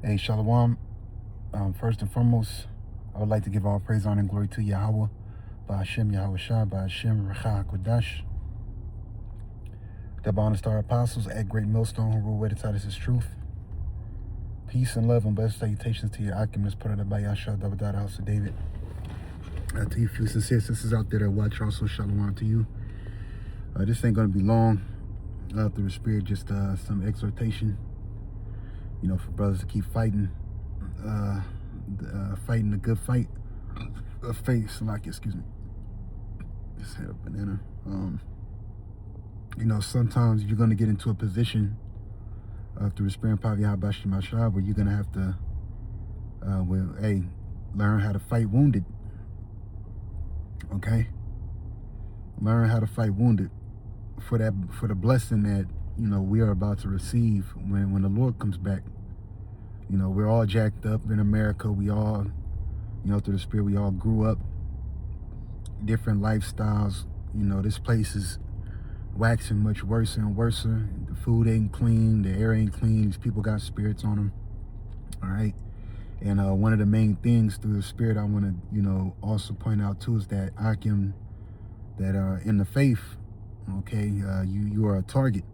Hey, Shalom. First and foremost, I would like to give all praise, honor, and glory to Yahawah, bahasham, Yahawashi, bahasham, Kodash, the bond star apostles at Great Millstone who rule way to tell us his truth. Peace and love and blessed salutations to your Akim, put it by Yasha, the house of David. To you few sincere sisters out there that watch, also Shalom to you. This ain't going to be long. Through the Spirit, just some exhortation, for brothers to keep fighting. Fighting the good fight of faith. Excuse me. Just had a banana. Sometimes you're going to get into a position through the Spirit and power of Yahawashi where you're going to have to, learn how to fight wounded. Okay? Learn how to fight wounded for the blessing that, we are about to receive when the Lord comes back. We're all jacked up in America. We all, through the Spirit, we all grew up different lifestyles. This place is waxing much worse and worse. The food ain't clean. The air ain't clean. These people got spirits on them. All right. And one of the main things through the Spirit I want to, also point out too is that Akim, that are in the faith, okay, you are a target.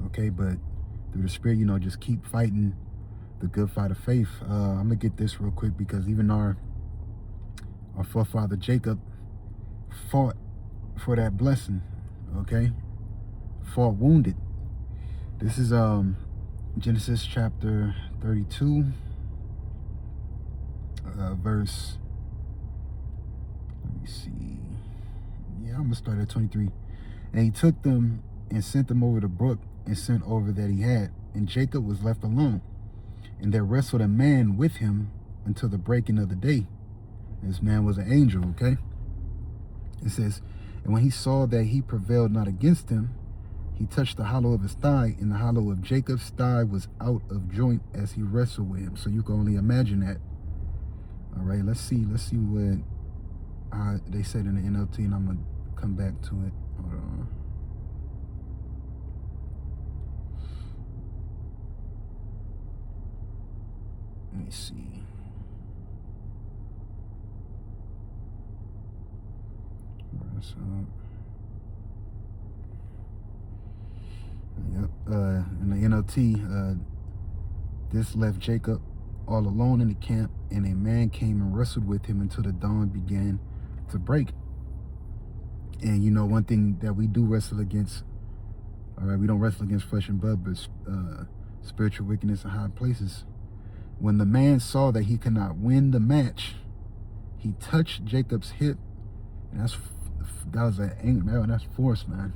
Okay, but through the Spirit, just keep fighting the good fight of faith. I'm gonna get this real quick because even our forefather Jacob fought for that blessing. Okay, fought wounded. This is Genesis chapter 32, verse. Let me see. Yeah, I'm gonna start at 23. And he took them and sent them over the brook and sent over that he had, and Jacob was left alone. And there wrestled a man with him until the breaking of the day. This man was an angel, okay? It says, and when he saw that he prevailed not against him, he touched the hollow of his thigh, and the hollow of Jacob's thigh was out of joint as he wrestled with him. So you can only imagine that. All right, let's see what they said in the NLT, and I'm gonna come back to it. Hold on. Let me see. Yep. In the NLT, this left Jacob all alone in the camp, and a man came and wrestled with him until the dawn began to break. And one thing that we do wrestle against, all right, we don't wrestle against flesh and blood, but spiritual wickedness in high places. When the man saw that he could not win the match, he touched Jacob's hip, and that's force, man,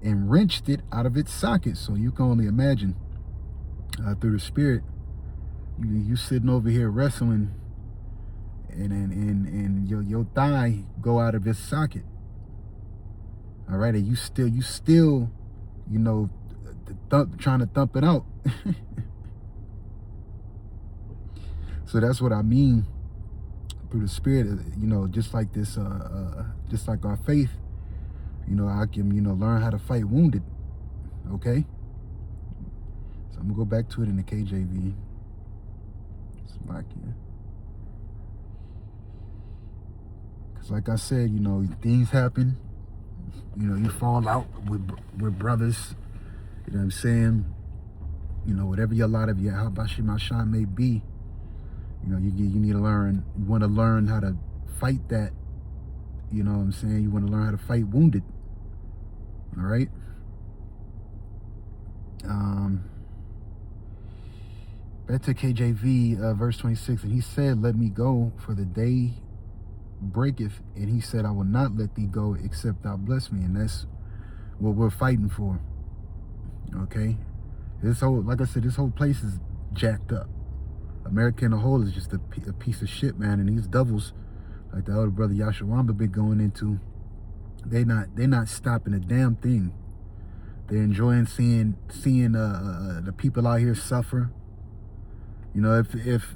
and wrenched it out of its socket. So you can only imagine through the Spirit, you sitting over here wrestling, and your thigh go out of its socket. All right, and you still, trying to thump it out. So that's what I mean through the Spirit, just like this, just like our faith, I can, learn how to fight wounded, okay? So I'm gonna go back to it in the KJV. It's back here. Because like I said, things happen, you fall out with brothers, you know what I'm saying? Whatever your lot of Yahawashi may be, you need to learn. You want to learn how to fight that. You know what I'm saying? You want to learn how to fight wounded. All right. Back to KJV, verse 26. And he said, "Let me go, for the day breaketh." And he said, "I will not let thee go, except thou bless me." And that's what we're fighting for. Okay. Like I said, this whole place is jacked up. America in a whole is just a piece of shit, man. And these devils, like the elder brother Yahawah been going into, they're not stopping a damn thing. They're enjoying seeing the people out here suffer. If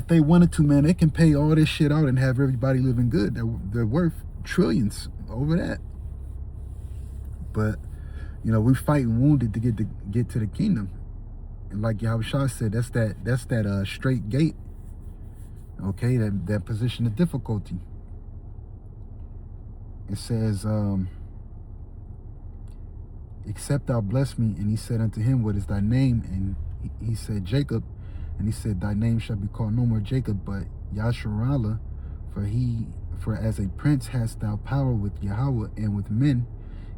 they wanted to, man, they can pay all this shit out and have everybody living good. They're worth trillions over that. But we're fighting wounded to get to the kingdom. like Yahawashi said, that's that straight gate. Okay, that position of difficulty. It says, except thou bless me. And he said unto him, what is thy name? And he said, Jacob. And he said, thy name shall be called no more Jacob, but Yasharallah, for as a prince hast thou power with Yahawah and with men,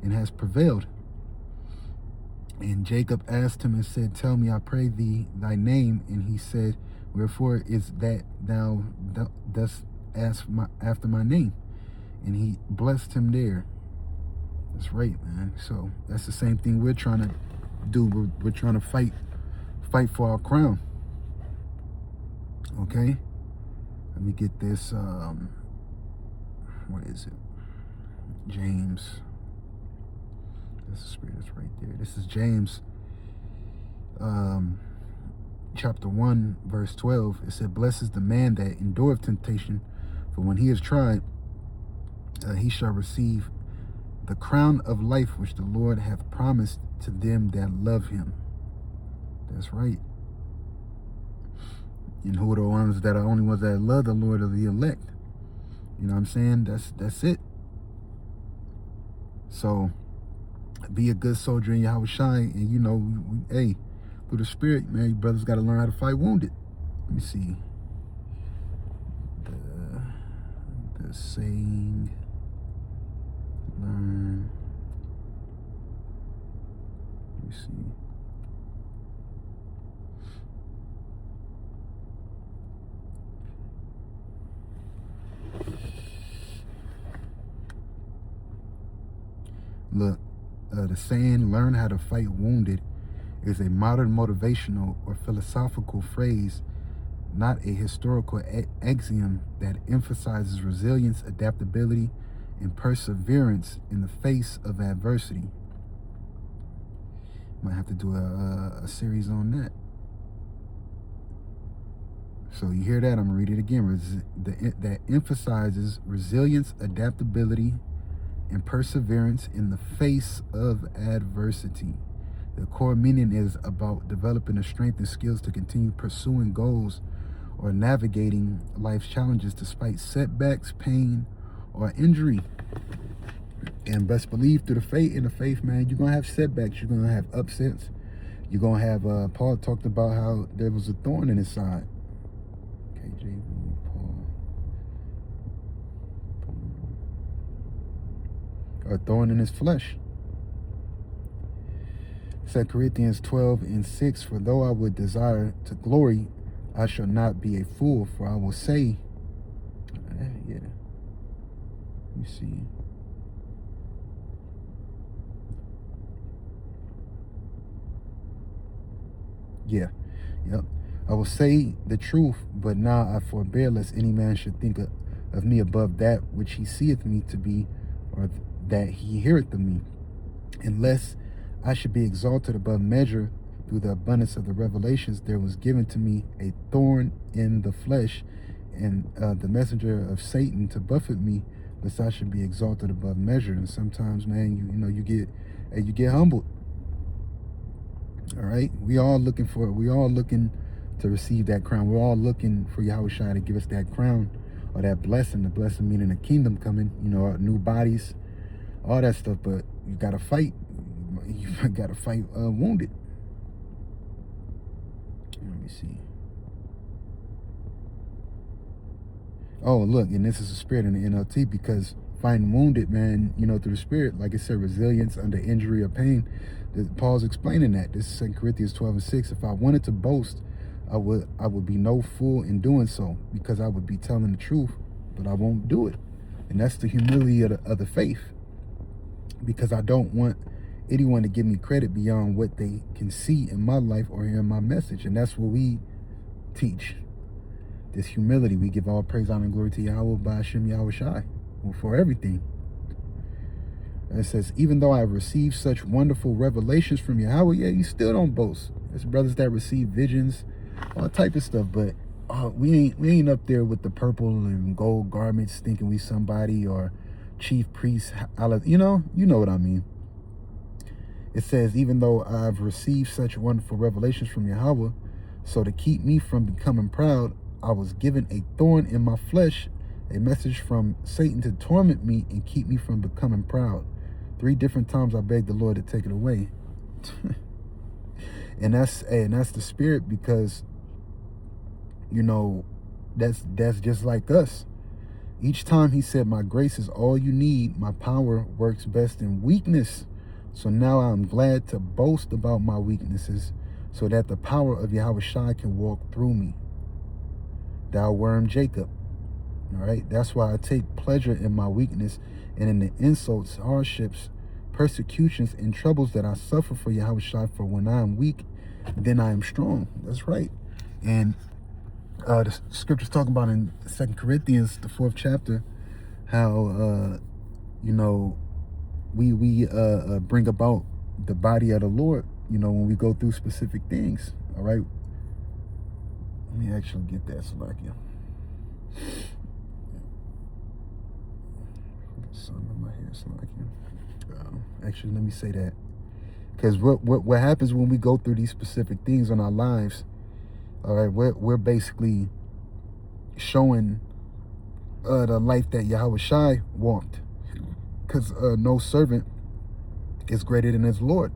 and hast prevailed. And Jacob asked him and said, tell me, I pray thee, thy name. And he said, wherefore is that thou dost ask after my name? And he blessed him there. That's right, man. So that's the same thing we're trying to do. We're trying to fight for our crown. Okay? Let me get this, what is it? James. That's the spirit that's right there. This is James chapter 1, verse 12. It said, blessed is the man that endureth temptation, for when he is tried, he shall receive the crown of life which the Lord hath promised to them that love him. That's right. And who are the ones that are only ones that love the Lord of the elect? You know what I'm saying? That's it. So be a good soldier in Yahawashi, and you know, hey, through the spirit, man, you brothers got to learn how to fight wounded. Let me see. The saying, learn. Let me see. Look, the saying, learn how to fight wounded, is a modern motivational or philosophical phrase, not a historical axiom, that emphasizes resilience, adaptability, and perseverance in the face of adversity. Might have to do a series on that. So you hear that? I'm gonna read it again. That emphasizes resilience, adaptability, and perseverance in the face of adversity. The core meaning is about developing the strength and skills to continue pursuing goals or navigating life's challenges despite setbacks, pain, or injury. And best believe through the faith, man, you're gonna have setbacks, you're gonna have upsets, you're gonna have Paul talked about how there was a thorn in his side. KJV, Paul. A thorn in his flesh. 2 Corinthians 12:6, for though I would desire to glory, I shall not be a fool, for I will say, yeah, let me see. Yeah, yep. I will say the truth, but now I forbear, lest any man should think of me above that which he seeth me to be, or that he heareth of me, unless I should be exalted above measure through the abundance of the revelations. There was given to me a thorn in the flesh, and the messenger of Satan to buffet me, lest I should be exalted above measure. And sometimes, man, you get humbled. All right, we all looking to receive that crown. We're all looking for Yahawashi to give us that crown or that blessing. The blessing meaning the kingdom coming, our new bodies, all that stuff. But you gotta fight. You gotta fight wounded. Let me see. Oh, look, and this is the spirit in the NLT, because fighting wounded, man, through the spirit, like it said, resilience under injury or pain. Paul's explaining that. This is 2 Corinthians 12:6. If I wanted to boast, I would be no fool in doing so, because I would be telling the truth, but I won't do it. And that's the humility of the faith, because I don't want anyone to give me credit beyond what they can see in my life or hear in my message. And that's what we teach. This humility. We give all praise, honor, and glory to Yahawah, bahasham, Yahawashi, for everything. And it says, even though I have received such wonderful revelations from Yahawah, yeah, you still don't boast. There's brothers that receive visions, all type of stuff, but we ain't up there with the purple and gold garments thinking we somebody, or chief priest, you know what I mean. It says, even though I've received such wonderful revelations from Yahawah, so to keep me from becoming proud, I was given a thorn in my flesh, a message from Satan to torment me and keep me from becoming proud. 3 different times I begged the Lord to take it away. And that's the spirit, because, you know, that's just like us. Each time he said, my grace is all you need. My power works best in weakness. So now I'm glad to boast about my weaknesses so that the power of Yahawashi can walk through me. Thou worm Jacob. All right. That's why I take pleasure in my weakness and in the insults, hardships, persecutions, and troubles that I suffer for Yahawashi. For when I am weak, then I am strong. That's right. And the scripture's talking about in 2 Corinthians, the 4th chapter, how you know, we bring about the body of the Lord, you know, when we go through specific things. All right. Let me actually get that, Salakia. Sun on my hair, Salakia. Actually, let me say that, because what happens when we go through these specific things in our lives, all right, we're basically showing the life that Yahawashi walked, because no servant is greater than his Lord.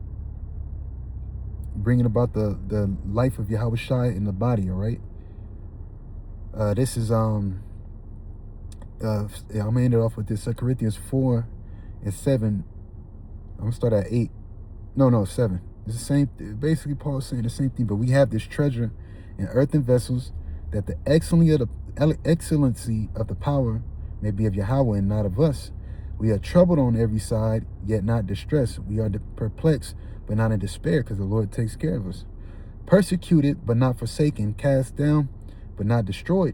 Bringing about the life of Yahawashi in the body. All right. This is I'm gonna end it off with this. 2 Corinthians 4:7. I'm gonna start at 8. No, 7. It's the same. Basically, Paul's saying the same thing. But we have this treasure in earthen vessels, that the excellency of the power may be of Yahawah and not of us. We are troubled on every side, yet not distressed. We are perplexed, but not in despair, because the Lord takes care of us. Persecuted, but not forsaken. Cast down, but not destroyed.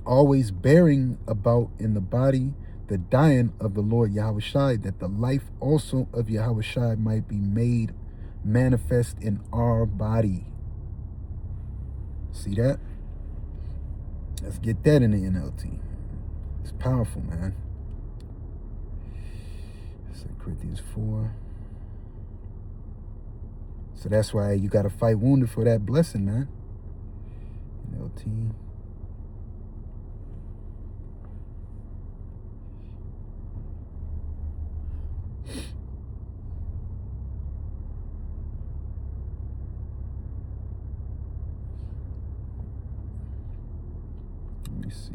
Always bearing about in the body the dying of the Lord Yahawashi, that the life also of Yahawashi might be made manifest in our body. See that? Let's get that in the NLT. It's powerful, man. 2 Corinthians 4. So that's why you got to fight wounded for that blessing, man. NLT. Let me see.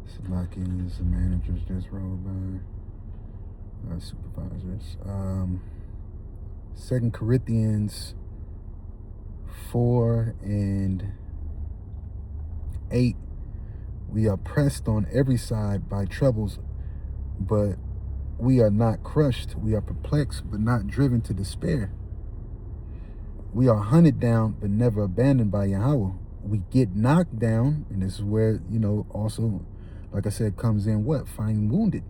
Salakians, the managers just rolled by. Supervisors. 2 Corinthians 4:8. We are pressed on every side by troubles, but we are not crushed. We are perplexed, but not driven to despair. We are hunted down, but never abandoned by Yahawah. We get knocked down, and this is where, you know, also, like I said, comes in what? Fighting wounded.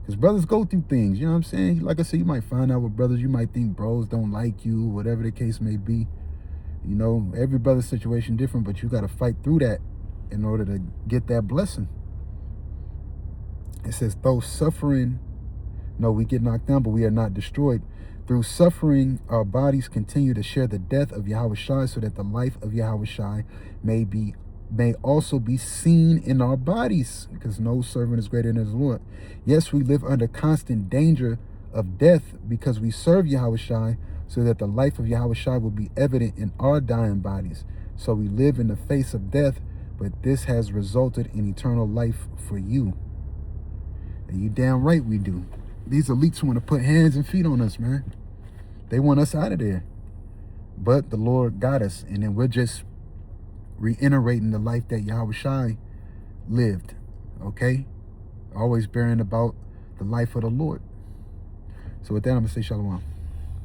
Because brothers go through things, you know what I'm saying? Like I said, you might find out with brothers, you might think bros don't like you, whatever the case may be. You know, every brother's situation different, but you got to fight through that in order to get that blessing. It says, though suffering, no, we get knocked down, but we are not destroyed. Through suffering, our bodies continue to share the death of Yahawashi, so that the life of Yahawashi may also be seen in our bodies, because no servant is greater than his Lord. Yes, we live under constant danger of death because we serve Yahawashi, so that the life of Yahawashi will be evident in our dying bodies. So we live in the face of death, but this has resulted in eternal life for you. And you damn right we do. These elites want to put hands and feet on us, man. They want us out of there. But the Lord got us, and then we're just reiterating the life that Yahawashi lived, okay? Always bearing about the life of the Lord. So with that, I'm going to say shalom.